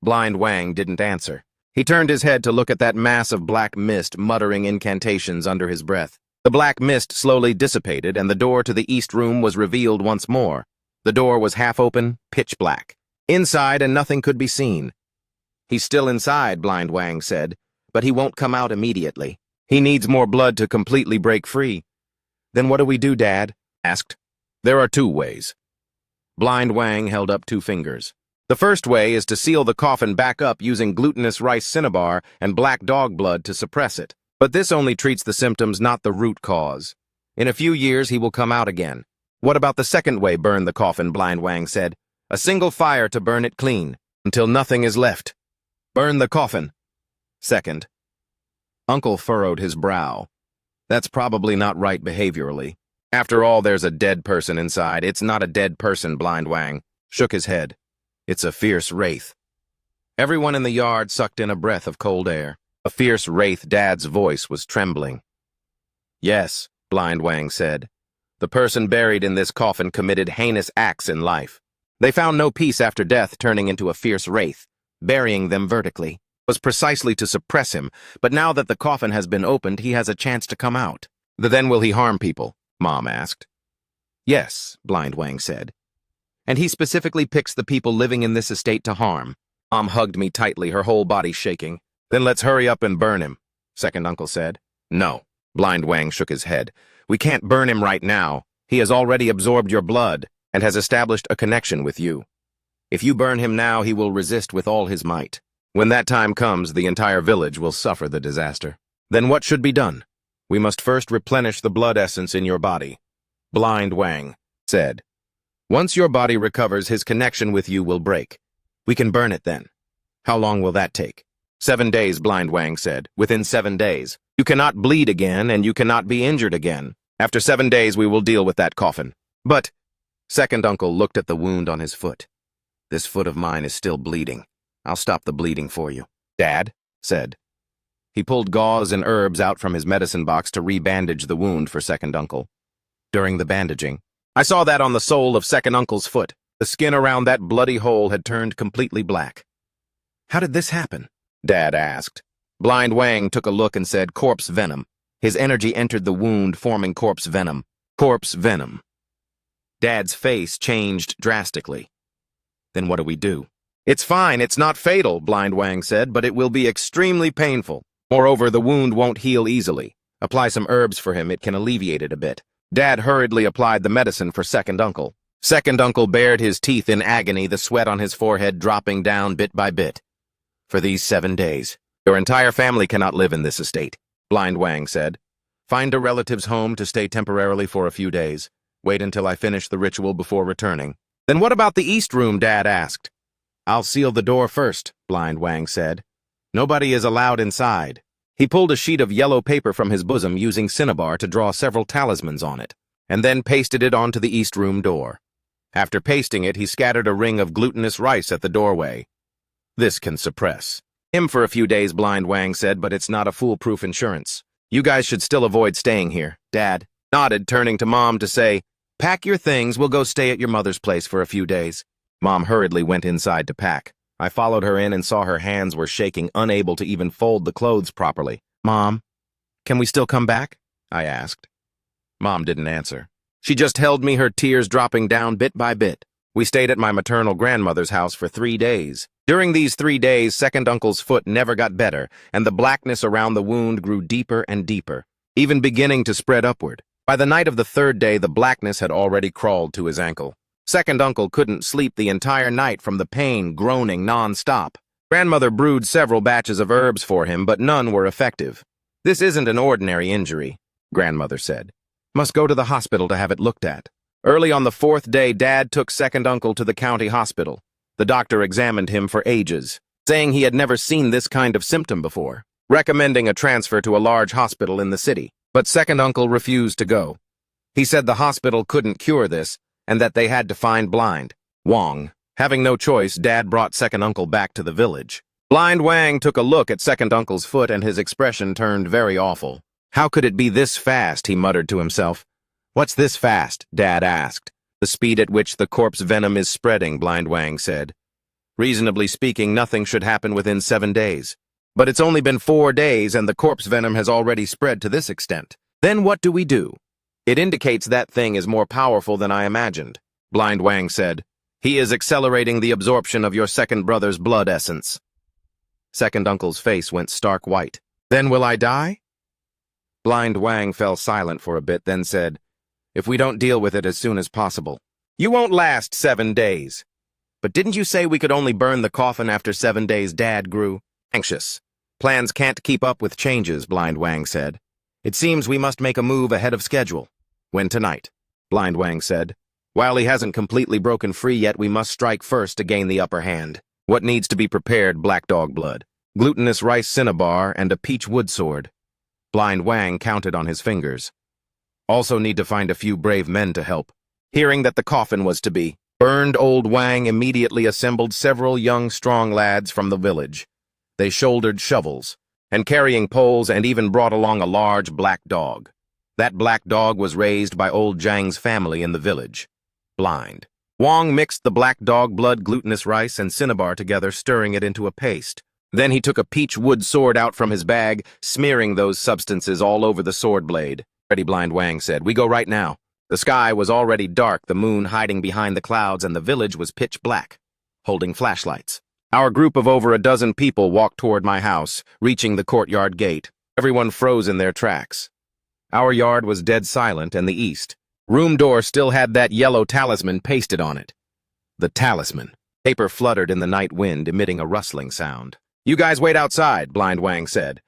[SPEAKER 1] Blind Wang didn't answer. He turned his head to look at that mass of black mist, muttering incantations under his breath. The black mist slowly dissipated, and the door to the east room was revealed once more. The door was half open, pitch black. Inside, and nothing could be seen. "He's still inside," Blind Wang said, "but he won't come out immediately. He needs more blood to completely break free." "Then what do we do, Dad?" asked. "There are two ways." Blind Wang held up two fingers. "The first way is to seal the coffin back up using glutinous rice cinnabar and black dog blood to suppress it. But this only treats the symptoms, not the root cause. In a few years, he will come out again." "What about the second way?" "Burn the coffin," Blind Wang said. "A single fire to burn it clean, until nothing is left. Burn the coffin." "Second." Uncle furrowed his brow. "That's probably not right behaviorally. After all, there's a dead person inside." "It's not a dead person," Blind Wang shook his head. "It's a fierce wraith." Everyone in the yard sucked in a breath of cold air. A fierce wraith. Dad's voice was trembling. "Yes," Blind Wang said. "The person buried in this coffin committed heinous acts in life. They found no peace after death, turning into a fierce wraith. Burying them vertically was precisely to suppress him, but now that the coffin has been opened, he has a chance to come out." "Then will he harm people?" Mom asked. "Yes," Blind Wang said. "And he specifically picks the people living in this estate to harm." Mom hugged me tightly, her whole body shaking. "Then let's hurry up and burn him," second uncle said. "No," Blind Wang shook his head. "We can't burn him right now. He has already absorbed your blood and has established a connection with you." If you burn him now, he will resist with all his might. When that time comes, the entire village will suffer the disaster. Then what should be done? We must first replenish the blood essence in your body. Blind Wang said. Once your body recovers, his connection with you will break. We can burn it then. How long will that take? 7 days, Blind Wang said. Within 7 days. You cannot bleed again, and you cannot be injured again. After 7 days, we will deal with that coffin. But, second uncle looked at the wound on his foot. This foot of mine is still bleeding. I'll stop the bleeding for you. Dad said. He pulled gauze and herbs out from his medicine box to re-bandage the wound for second uncle. During the bandaging, I saw that on the sole of second uncle's foot. The skin around that bloody hole had turned completely black. How did this happen? Dad asked. Blind Wang took a look and said, corpse venom. His energy entered the wound, forming corpse venom. Corpse venom. Dad's face changed drastically. Then what do we do? It's fine, it's not fatal, Blind Wang said, but it will be extremely painful. Moreover, the wound won't heal easily. Apply some herbs for him, it can alleviate it a bit. Dad hurriedly applied the medicine for second uncle. Second uncle bared his teeth in agony, the sweat on his forehead dropping down bit by bit. For these 7 days, your entire family cannot live in this estate, Blind Wang said. Find a relative's home to stay temporarily for a few days. Wait until I finish the ritual before returning. Then what about the east room, Dad asked. I'll seal the door first, Blind Wang said. Nobody is allowed inside. He pulled a sheet of yellow paper from his bosom using cinnabar to draw several talismans on it, and then pasted it onto the east room door. After pasting it, he scattered a ring of glutinous rice at the doorway. This can suppress him for a few days, Blind Wang said, but it's not a foolproof insurance. You guys should still avoid staying here. Dad nodded, turning to Mom to say, pack your things, we'll go stay at your mother's place for a few days. Mom hurriedly went inside to pack. I followed her in and saw her hands were shaking, unable to even fold the clothes properly. Mom, can we still come back? I asked. Mom didn't answer. She just held me, her tears dropping down bit by bit. We stayed at my maternal grandmother's house for 3 days. During these 3 days, second uncle's foot never got better, and the blackness around the wound grew deeper and deeper, even beginning to spread upward. By the night of the 3rd day, the blackness had already crawled to his ankle. Second uncle couldn't sleep the entire night from the pain, groaning non-stop. Grandmother brewed several batches of herbs for him, but none were effective. This isn't an ordinary injury, Grandmother said. Must go to the hospital to have it looked at. Early on the 4th day, Dad took second uncle to the county hospital. The doctor examined him for ages, saying he had never seen this kind of symptom before, recommending a transfer to a large hospital in the city. But second uncle refused to go. He said the hospital couldn't cure this, and that they had to find Blind Wang. Having no choice, Dad brought second uncle back to the village. Blind Wang took a look at second uncle's foot, and his expression turned very awful. How could it be this fast, he muttered to himself. What's this fast? Dad asked. The speed at which the corpse venom is spreading, Blind Wang said. Reasonably speaking, nothing should happen within 7 days. But it's only been 4 days, and the corpse venom has already spread to this extent. Then what do we do? It indicates that thing is more powerful than I imagined, Blind Wang said. He is accelerating the absorption of your second brother's blood essence. Second uncle's face went stark white. Then will I die? Blind Wang fell silent for a bit, then said, if we don't deal with it as soon as possible. You won't last 7 days. But didn't you say we could only burn the coffin after 7 days? Dad grew anxious. Plans can't keep up with changes, Blind Wang said. It seems we must make a move ahead of schedule. When tonight? Blind Wang said. While he hasn't completely broken free yet, we must strike first to gain the upper hand. What needs to be prepared? Black dog blood, glutinous rice cinnabar, and a peach wood sword. Blind Wang counted on his fingers. Also need to find a few brave men to help. Hearing that the coffin was to be burned, old Wang immediately assembled several young, strong lads from the village. They shouldered shovels, and carrying poles, and even brought along a large black dog. That black dog was raised by old Zhang's family in the village. Blind Wang mixed the black dog blood, glutinous rice, and cinnabar together, stirring it into a paste. Then he took a peach wood sword out from his bag, smearing those substances all over the sword blade. Ready, Blind Wang said. We go right now. The sky was already dark, the moon hiding behind the clouds, and the village was pitch black, holding flashlights. Our group of over a dozen people walked toward my house, reaching the courtyard gate. Everyone froze in their tracks. Our yard was dead silent, and the east room door still had that yellow talisman pasted on it. The talisman. Paper fluttered in the night wind, emitting a rustling sound. "You guys wait outside," Blind Wang said.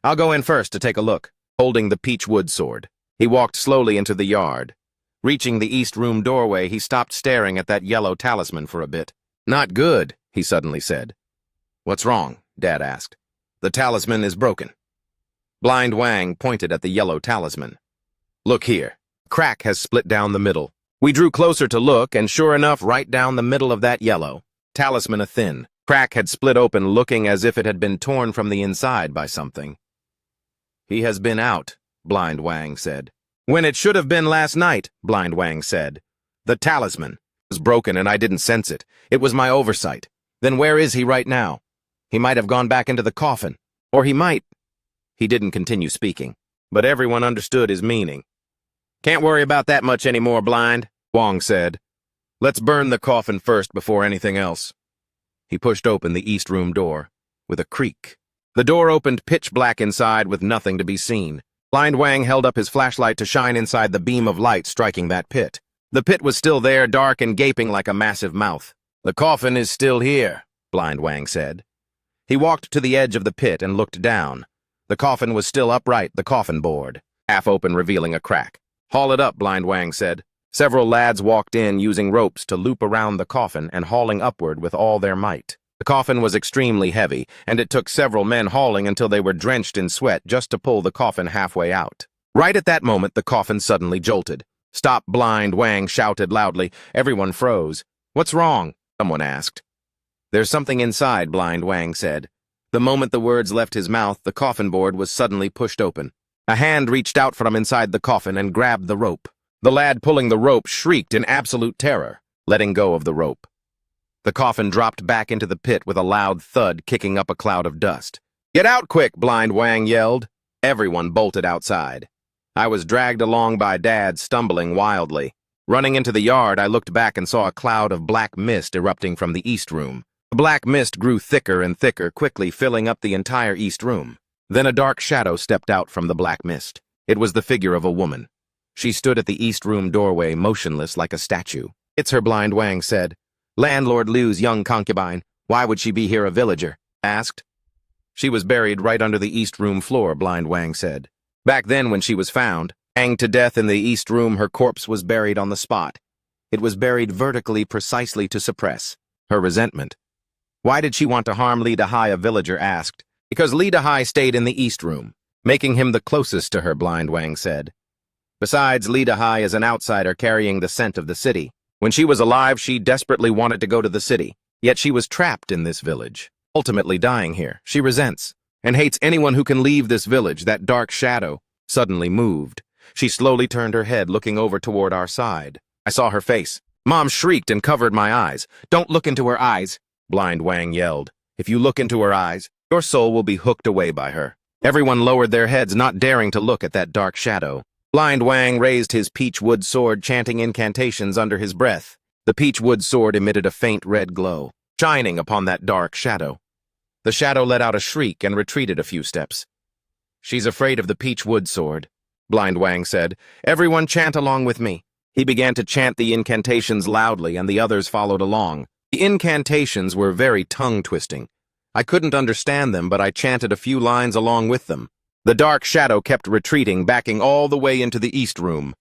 [SPEAKER 1] "I'll go in first to take a look," holding the peach wood sword. He walked slowly into the yard. Reaching the east room doorway, he stopped staring at that yellow talisman for a bit. "Not good," he suddenly said. "What's wrong?" Dad asked. "The talisman is broken." Blind Wang pointed at the yellow talisman. "Look here. Crack has split down the middle." We drew closer to look, and sure enough, right down the middle of that yellow talisman, a thin crack had split open, looking as if it had been torn from the inside by something. "He has been out," Blind Wang said. "When it should have been last night," Blind Wang said. "The talisman was broken and I didn't sense it. It was my oversight. Then where is he right now? He might have gone back into the coffin. Or he might—" He didn't continue speaking, but everyone understood his meaning. "Can't worry about that much anymore, Blind," Wang said. "Let's burn the coffin first before anything else." He pushed open the east room door with a creak. The door opened pitch black inside with nothing to be seen. Blind Wang held up his flashlight to shine inside the beam of light striking that pit. The pit was still there, dark and gaping like a massive mouth. "The coffin is still here," Blind Wang said. He walked to the edge of the pit and looked down. The coffin was still upright, the coffin board, half open, revealing a crack. "Haul it up," Blind Wang said. Several lads walked in, using ropes to loop around the coffin and hauling upward with all their might. The coffin was extremely heavy, and it took several men hauling until they were drenched in sweat just to pull the coffin halfway out. Right at that moment, the coffin suddenly jolted. "Stop!" Blind Wang shouted loudly. Everyone froze. "What's wrong?" someone asked. "There's something inside," Blind Wang said. The moment the words left his mouth, the coffin board was suddenly pushed open. A hand reached out from inside the coffin and grabbed the rope. The lad pulling the rope shrieked in absolute terror, letting go of the rope. The coffin dropped back into the pit with a loud thud, kicking up a cloud of dust. "Get out quick!" Blind Wang yelled. Everyone bolted outside. I was dragged along by Dad, stumbling wildly. Running into the yard, I looked back and saw a cloud of black mist erupting from the east room. The black mist grew thicker and thicker, quickly filling up the entire east room. Then a dark shadow stepped out from the black mist. It was the figure of a woman. She stood at the east room doorway, motionless like a statue. "It's her," Blind Wang said. "Landlord Liu's young concubine. Why would she be here?" a villager asked. "She was buried right under the east room floor," Blind Wang said. "Back then, when she was found, hanged to death in the east room, her corpse was buried on the spot. It was buried vertically precisely to suppress her resentment." "Why did she want to harm Li Dahai?" a villager asked. "Because Li Dahai stayed in the east room, making him the closest to her," Blind Wang said. "Besides, Li Dahai is an outsider carrying the scent of the city. When she was alive, she desperately wanted to go to the city, yet she was trapped in this village, ultimately dying here. She resents and hates anyone who can leave this village." That dark shadow suddenly moved. She slowly turned her head, looking over toward our side. I saw her face. Mom shrieked and covered my eyes. "Don't look into her eyes," Blind Wang yelled. "If you look into her eyes, your soul will be hooked away by her." Everyone lowered their heads, not daring to look at that dark shadow. Blind Wang raised his peach wood sword, chanting incantations under his breath. The peach wood sword emitted a faint red glow, shining upon that dark shadow. The shadow let out a shriek and retreated a few steps. "She's afraid of the peach wood sword," Blind Wang said. "Everyone chant along with me." He began to chant the incantations loudly, and the others followed along. The incantations were very tongue-twisting. I couldn't understand them, but I chanted a few lines along with them. The dark shadow kept retreating, backing all the way into the east room.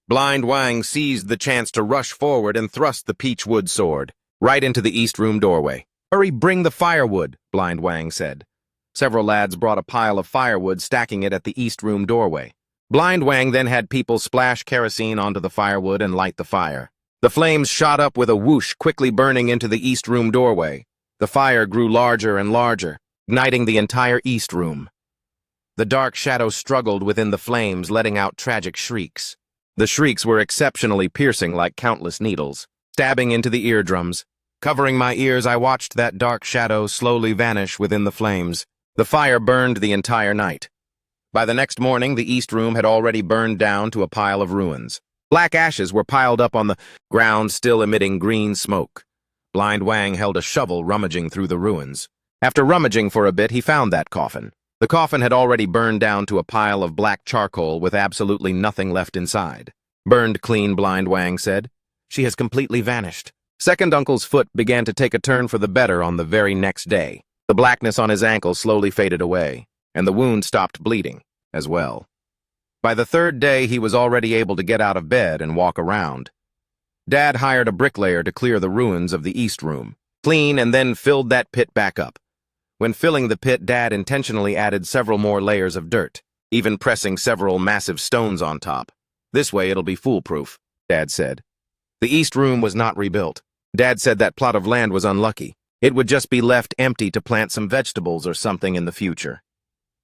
[SPEAKER 1] Blind Wang seized the chance to rush forward and thrust the peach wood sword right into the east room doorway. "Hurry, bring the firewood," Blind Wang said. Several lads brought a pile of firewood, stacking it at the east room doorway. Blind Wang then had people splash kerosene onto the firewood and light the fire. The flames shot up with a whoosh, quickly burning into the east room doorway. The fire grew larger and larger, igniting the entire east room. The dark shadow struggled within the flames, letting out tragic shrieks. The shrieks were exceptionally piercing, like countless needles, stabbing into the eardrums. Covering my ears, I watched that dark shadow slowly vanish within the flames. The fire burned the entire night. By the next morning, the east room had already burned down to a pile of ruins. Black ashes were piled up on the ground, still emitting green smoke. Blind Wang held a shovel, rummaging through the ruins. After rummaging for a bit, he found that coffin. The coffin had already burned down to a pile of black charcoal with absolutely nothing left inside. "Burned clean," Blind Wang said. "She has completely vanished." Second uncle's foot began to take a turn for the better on the very next day. The blackness on his ankle slowly faded away, and the wound stopped bleeding as well. By the third day, he was already able to get out of bed and walk around. Dad hired a bricklayer to clear the ruins of the east room, clean, and then filled that pit back up. When filling the pit, Dad intentionally added several more layers of dirt, even pressing several massive stones on top. This way it'll be foolproof, Dad said. The east room was not rebuilt. Dad said that plot of land was unlucky. It would just be left empty to plant some vegetables or something in the future.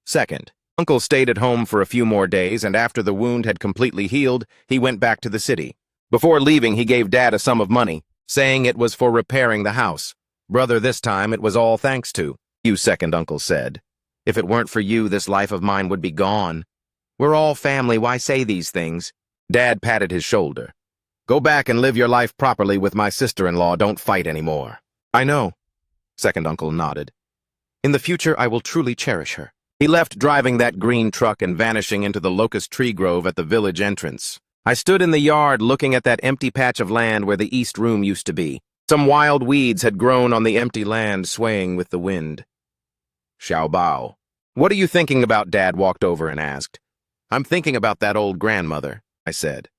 [SPEAKER 1] Second, Uncle stayed at home for a few more days, and after the wound had completely healed, he went back to the city. Before leaving, he gave Dad a sum of money, saying it was for repairing the house. Brother, this time it was all thanks to you, second uncle said. If it weren't for you, this life of mine would be gone. We're all family, why say these things? Dad patted his shoulder. Go back and live your life properly with my sister-in-law, don't fight anymore. I know, second uncle nodded. In the future, I will truly cherish her. He left driving that green truck and vanishing into the locust tree grove at the village entrance. I stood in the yard looking at that empty patch of land where the east room used to be. Some wild weeds had grown on the empty land, swaying with the wind. Xiao Bao. What are you thinking about? Dad walked over and asked. I'm thinking about that old grandmother, I said.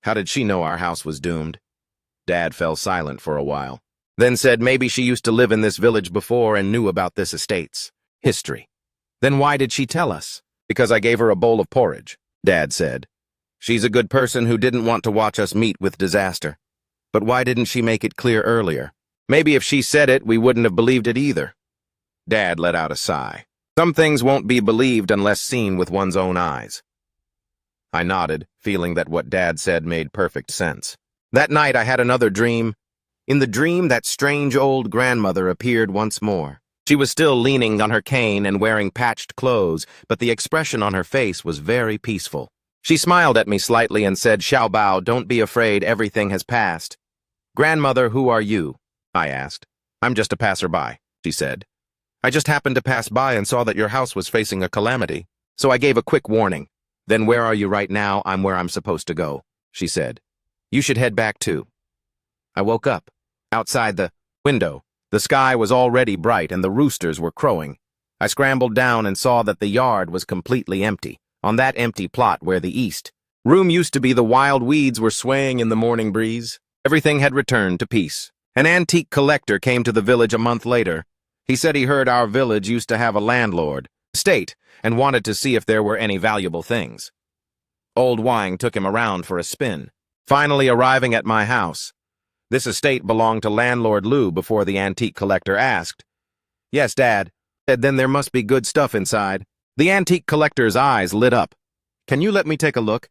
[SPEAKER 1] How did she know our house was doomed? Dad fell silent for a while, then said maybe she used to live in this village before and knew about this estate's history. Then why did she tell us? Because I gave her a bowl of porridge, Dad said. She's a good person who didn't want to watch us meet with disaster. But why didn't she make it clear earlier? Maybe if she said it, we wouldn't have believed it either. Dad let out a sigh. Some things won't be believed unless seen with one's own eyes. I nodded, feeling that what Dad said made perfect sense. That night I had another dream. In the dream, that strange old grandmother appeared once more. She was still leaning on her cane and wearing patched clothes, but the expression on her face was very peaceful. She smiled at me slightly and said, Xiao Bao, don't be afraid, everything has passed. Grandmother, who are you? I asked. I'm just a passerby, she said. I just happened to pass by and saw that your house was facing a calamity, so I gave a quick warning. Then where are you right now? I'm where I'm supposed to go, she said. You should head back too. I woke up. Outside the window, the sky was already bright and the roosters were crowing. I scrambled down and saw that the yard was completely empty. On that empty plot where the east room used to be, the wild weeds were swaying in the morning breeze. Everything had returned to peace. An antique collector came to the village a month later. He said he heard our village used to have a landlord, estate, and wanted to see if there were any valuable things. Old Wang took him around for a spin, finally arriving at my house. This estate belonged to landlord Lu before the antique collector asked. Yes, Dad. Said, then there must be good stuff inside. The antique collector's eyes lit up. Can you let me take a look?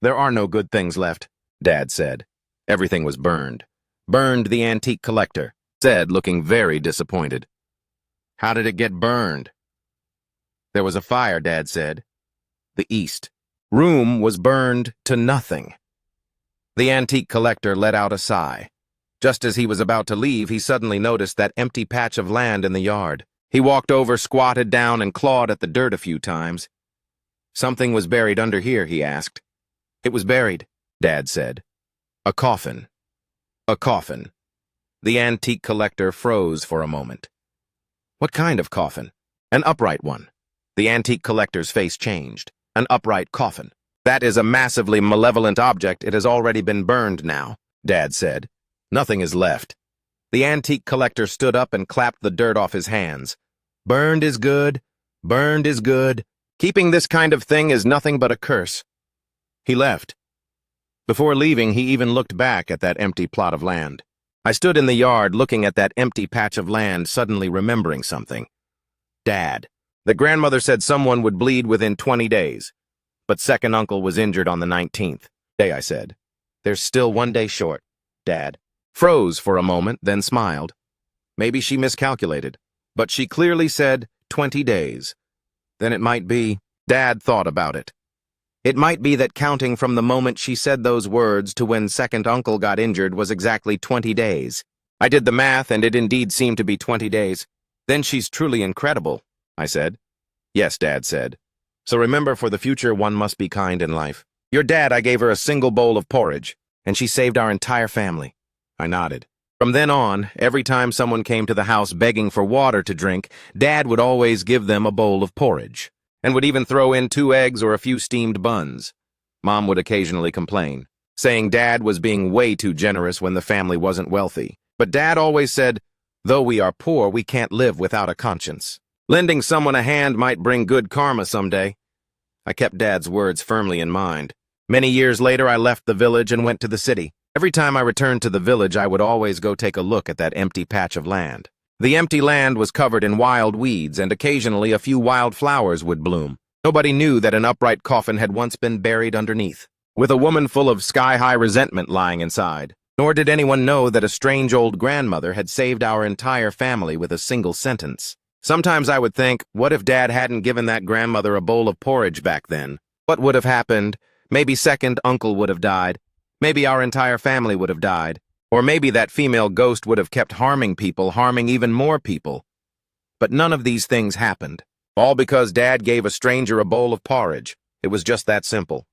[SPEAKER 1] There are no good things left, Dad said. Everything was burned. Burned, the antique collector said, looking very disappointed. How did it get burned? There was a fire, Dad said. The east room was burned to nothing. The antique collector let out a sigh. Just as he was about to leave, he suddenly noticed that empty patch of land in the yard. He walked over, squatted down, and clawed at the dirt a few times. Something was buried under here, he asked. It was buried, Dad said. A coffin. A coffin. The antique collector froze for a moment. What kind of coffin? An upright one. The antique collector's face changed. An upright coffin. That is a massively malevolent object. It has already been burned now, Dad said. Nothing is left. The antique collector stood up and clapped the dirt off his hands. Burned is good. Burned is good. Keeping this kind of thing is nothing but a curse. He left. Before leaving, he even looked back at that empty plot of land. I stood in the yard looking at that empty patch of land, suddenly remembering something. Dad. The grandmother said someone would bleed within 20 days. But second uncle was injured on the 19th day, I said. There's still 1 day short, Dad. Froze for a moment, then smiled. Maybe she miscalculated, but she clearly said 20 days. Then it might be, Dad thought about it. It might be that counting from the moment she said those words to when second uncle got injured was exactly 20 days. I did the math, and it indeed seemed to be 20 days. Then she's truly incredible, I said. Yes, Dad said. So remember, for the future, one must be kind in life. Your dad, I gave her a single bowl of porridge, and she saved our entire family. I nodded. From then on, every time someone came to the house begging for water to drink, Dad would always give them a bowl of porridge, and would even throw in 2 eggs or a few steamed buns. Mom would occasionally complain, saying Dad was being way too generous when the family wasn't wealthy. But Dad always said, "Though we are poor, we can't live without a conscience. Lending someone a hand might bring good karma someday." I kept Dad's words firmly in mind. Many years later, I left the village and went to the city. Every time I returned to the village, I would always go take a look at that empty patch of land. The empty land was covered in wild weeds, and occasionally a few wild flowers would bloom. Nobody knew that an upright coffin had once been buried underneath, with a woman full of sky-high resentment lying inside. Nor did anyone know that a strange old grandmother had saved our entire family with a single sentence. Sometimes I would think, what if Dad hadn't given that grandmother a bowl of porridge back then? What would have happened? Maybe second uncle would have died. Maybe our entire family would have died. Or maybe that female ghost would have kept harming people, harming even more people. But none of these things happened. All because Dad gave a stranger a bowl of porridge. It was just that simple.